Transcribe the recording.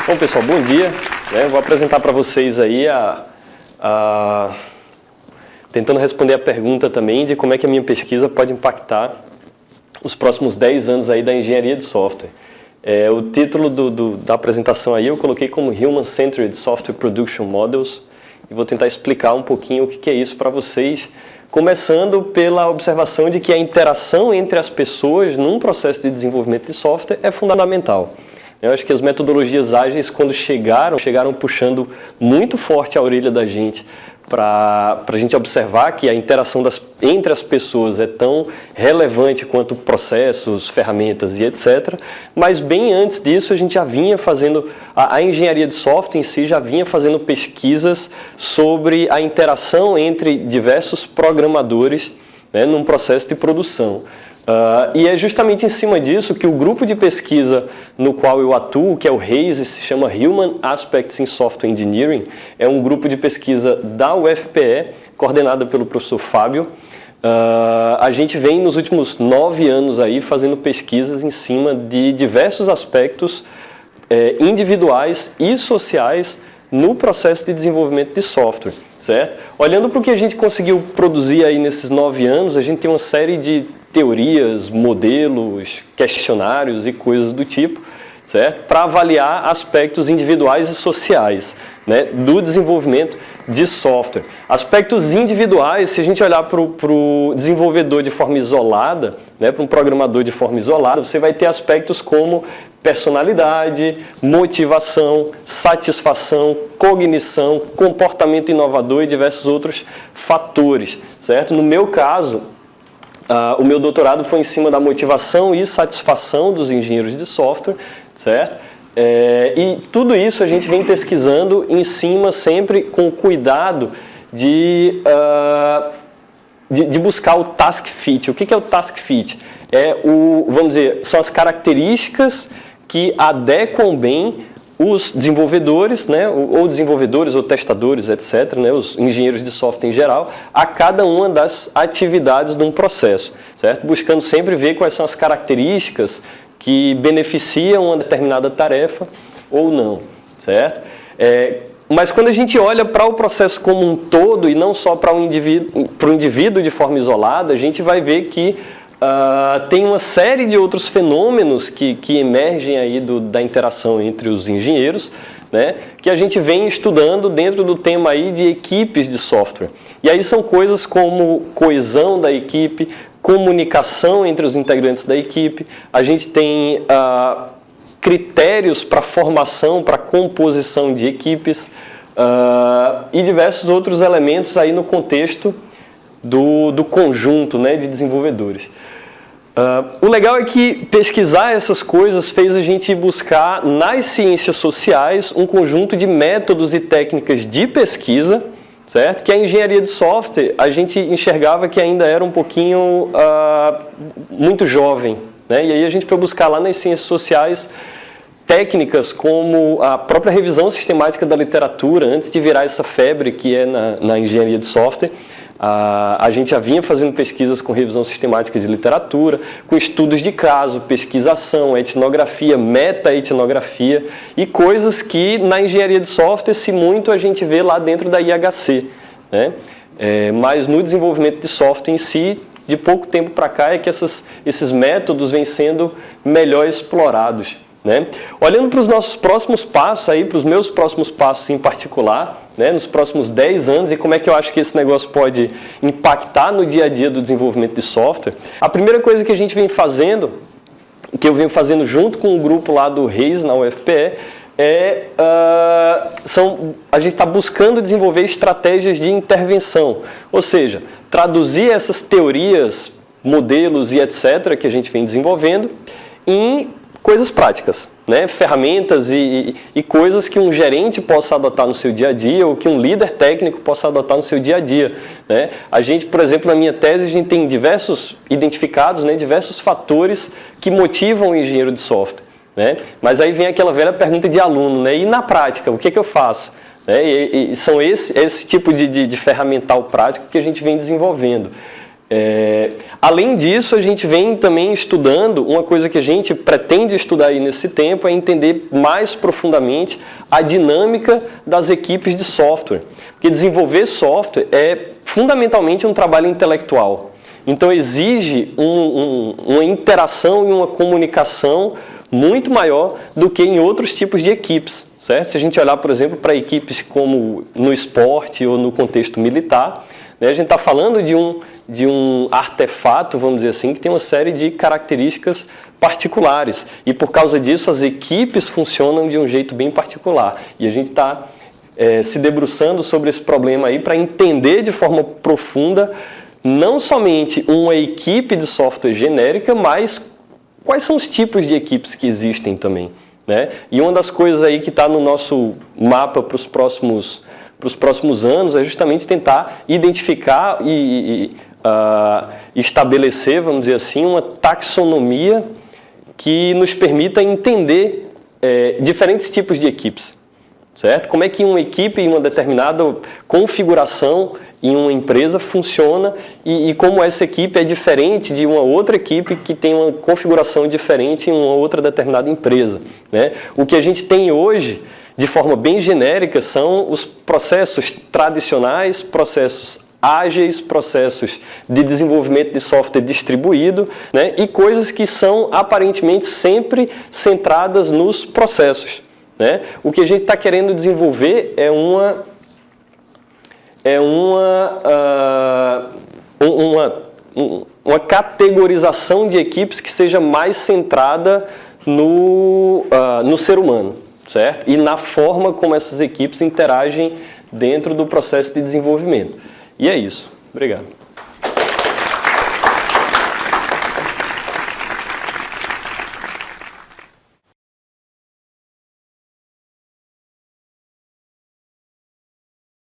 Bom, pessoal, bom dia. Vou apresentar para vocês aí tentando responder a pergunta também de como é que a minha pesquisa pode impactar os próximos 10 anos aí da engenharia de software. O título da apresentação aí eu coloquei como Human-Centered Software Production Models e vou tentar explicar um pouquinho o que é isso para vocês, começando pela observação de que a interação entre as pessoas num processo de desenvolvimento de software é fundamental. Eu acho que as metodologias ágeis, quando chegaram puxando muito forte a orelha da gente para a gente observar que a interação entre as pessoas é tão relevante quanto processos, ferramentas e etc. Mas bem antes disso a gente já vinha fazendo, a engenharia de software em si já vinha fazendo pesquisas sobre a interação entre diversos programadores, né, num processo de produção. E é justamente em cima disso que o grupo de pesquisa no qual eu atuo, que é o HASE, se chama Human Aspects in Software Engineering, é um grupo de pesquisa da UFPE, coordenada pelo professor Fábio. A gente vem nos últimos 9 anos aí fazendo pesquisas em cima de diversos aspectos individuais e sociais no processo de desenvolvimento de software, certo? Olhando para o que a gente conseguiu produzir aí nesses 9 anos, a gente tem uma série de teorias, modelos, questionários e coisas do tipo, certo? Para avaliar aspectos individuais e sociais, né, do desenvolvimento de software. Aspectos individuais, se a gente olhar para o desenvolvedor de forma isolada, né, para um programador de forma isolada, você vai ter aspectos como personalidade, motivação, satisfação, cognição, comportamento inovador e diversos outros fatores, certo? No meu caso, o meu doutorado foi em cima da motivação e satisfação dos engenheiros de software, certo? E tudo isso a gente vem pesquisando em cima sempre com cuidado de buscar o task fit. O que é o task fit? Vamos dizer, são as características que adequam bem os desenvolvedores, né, ou desenvolvedores ou testadores, etc., né, os engenheiros de software em geral, a cada uma das atividades de um processo, certo? Buscando sempre ver quais são as características que beneficiam uma determinada tarefa ou não, certo? Mas quando a gente olha para o processo como um todo e não só para o indivíduo de forma isolada, a gente vai ver que tem uma série de outros fenômenos que emergem aí da interação entre os engenheiros, né, que a gente vem estudando dentro do tema aí de equipes de software. E aí são coisas como coesão da equipe, comunicação entre os integrantes da equipe, a gente tem critérios para formação, para composição de equipes e diversos outros elementos aí no contexto do conjunto, né, de desenvolvedores. O legal é que pesquisar essas coisas fez a gente buscar nas ciências sociais um conjunto de métodos e técnicas de pesquisa, certo? Que a engenharia de software a gente enxergava que ainda era um pouquinho muito jovem, né? E aí a gente foi buscar lá nas ciências sociais técnicas como a própria revisão sistemática da literatura, antes de virar essa febre que é na engenharia de software. A gente já vinha fazendo pesquisas com revisão sistemática de literatura, com estudos de caso, pesquisação, etnografia, meta-etnografia e coisas que na engenharia de software, se muito, a gente vê lá dentro da IHC, né? Mas no desenvolvimento de software em si, de pouco tempo para cá é que esses métodos vêm sendo melhor explorados, né? Olhando para os nossos próximos passos, para os meus próximos passos em particular, né, nos próximos 10 anos e como é que eu acho que esse negócio pode impactar no dia a dia do desenvolvimento de software, a primeira coisa que a gente vem fazendo, que eu venho fazendo junto com o grupo lá do HASE na UFPE, a gente está buscando desenvolver estratégias de intervenção, ou seja, traduzir essas teorias, modelos e etc. que a gente vem desenvolvendo em coisas práticas, né? Ferramentas e coisas que um gerente possa adotar no seu dia a dia ou que um líder técnico possa adotar no seu dia a dia, né? A gente, por exemplo, na minha tese, a gente tem identificados, né, diversos fatores que motivam o engenheiro de software, né? Mas aí vem aquela velha pergunta de aluno, né? E na prática, o que eu faço? E são esse tipo de ferramental prático que a gente vem desenvolvendo. Além disso, a gente vem também estudando, uma coisa que a gente pretende estudar aí nesse tempo é entender mais profundamente a dinâmica das equipes de software. Porque desenvolver software é fundamentalmente um trabalho intelectual. Então exige uma interação e uma comunicação muito maior do que em outros tipos de equipes, certo? Se a gente olhar, por exemplo, para equipes como no esporte ou no contexto militar, né, a gente está falando de um artefato, vamos dizer assim, que tem uma série de características particulares. E por causa disso, as equipes funcionam de um jeito bem particular. E a gente está se debruçando sobre esse problema aí para entender de forma profunda não somente uma equipe de software genérica, mas quais são os tipos de equipes que existem também, né? E uma das coisas aí que está no nosso mapa para os próximos anos é justamente tentar identificar e estabelecer, vamos dizer assim, uma taxonomia que nos permita entender diferentes tipos de equipes, certo? Como é que uma equipe em uma determinada configuração em uma empresa funciona e como essa equipe é diferente de uma outra equipe que tem uma configuração diferente em uma outra determinada empresa, né? O que a gente tem hoje, de forma bem genérica, são os processos tradicionais, processos ágeis, processos de desenvolvimento de software distribuído, né? E coisas que são aparentemente sempre centradas nos processos, né? O que a gente está querendo desenvolver é uma categorização de equipes que seja mais centrada no ser humano, certo? E na forma como essas equipes interagem dentro do processo de desenvolvimento. E é isso. Obrigado.